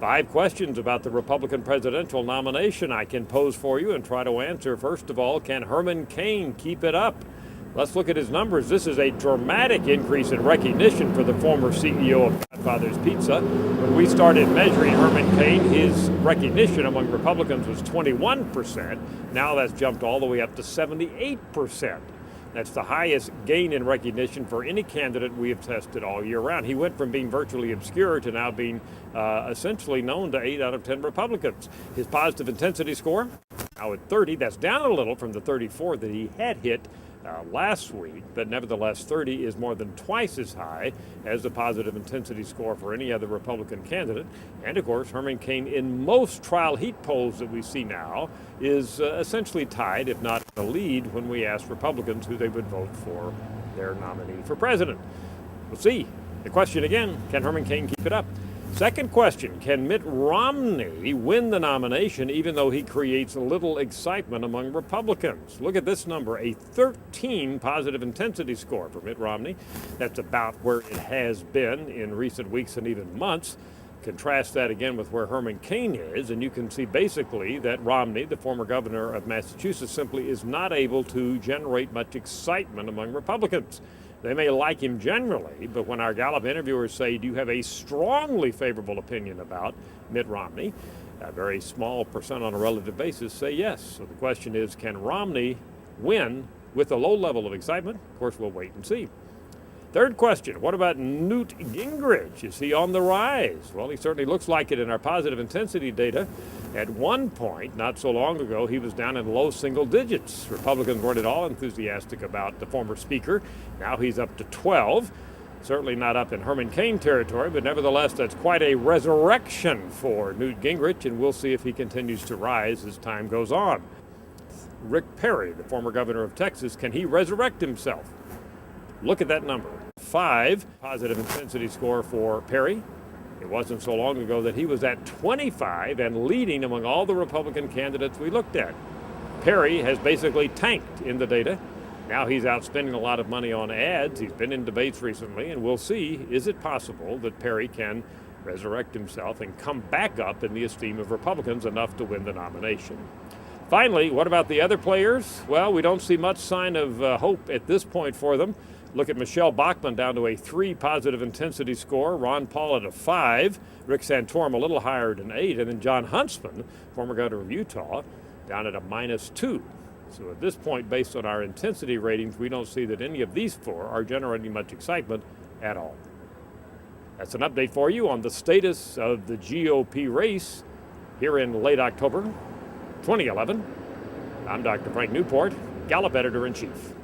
5 questions about the Republican presidential nomination I can pose for you and try to answer. First of all, can Herman Cain keep it up? Let's look at his numbers. This is a dramatic increase in recognition for the former CEO of Godfather's Pizza. When we started measuring Herman Cain, his recognition among Republicans was 21%. Now that's jumped all the way up to 78%. That's the highest gain in recognition for any candidate we have tested all year round. He went from being virtually obscure to now being essentially known to 8 out of 10 Republicans. His positive intensity score, now at 30, that's down a little from the 34 that he had hit last week, but nevertheless 30 is more than twice as high as the positive intensity score for any other Republican candidate. And of course, Herman Cain in most trial heat polls that we see now is essentially tied, if not in the lead, when we ask Republicans who they would vote for their nominee for president. We'll see. The question again, can Herman Cain keep it up? Second question, can Mitt Romney win the nomination even though he creates little excitement among Republicans? Look at this number, a 13 positive intensity score for Mitt Romney. That's about where it has been in recent weeks and even months. Contrast that again with where Herman Cain is, and you can see basically that Romney, the former governor of Massachusetts, simply is not able to generate much excitement among Republicans. They may like him generally, but when our Gallup interviewers say, do you have a strongly favorable opinion about Mitt Romney, a very small percent on a relative basis say yes. So the question is, can Romney win with a low level of excitement? Of course, we'll wait and see. Third question, what about Newt Gingrich? Is he on the rise? Well, he certainly looks like it in our positive intensity data. At one point, not so long ago, he was down in low single digits. Republicans weren't at all enthusiastic about the former speaker. Now he's up to 12. Certainly not up in Herman Cain territory, but nevertheless, that's quite a resurrection for Newt Gingrich, and we'll see if he continues to rise as time goes on. Rick Perry, the former governor of Texas, can he resurrect himself? Look at that number, 5 positive intensity score for Perry. It wasn't so long ago that he was at 25 and leading among all the Republican candidates we looked at. Perry has basically tanked in the data. Now he's out spending a lot of money on ads. He's been in debates recently, and we'll see, is it possible that Perry can resurrect himself and come back up in the esteem of Republicans enough to win the nomination? Finally, what about the other players? Well, we don't see much sign of hope at this point for them. Look at Michelle Bachmann down to a 3 positive intensity score, Ron Paul at a 5, Rick Santorum a little higher at an 8, and then John Huntsman, former governor of Utah, down at a -2. So at this point, based on our intensity ratings, we don't see that any of these 4 are generating much excitement at all. That's an update for you on the status of the GOP race here in late October 2011. I'm Dr. Frank Newport, Gallup Editor-in-Chief.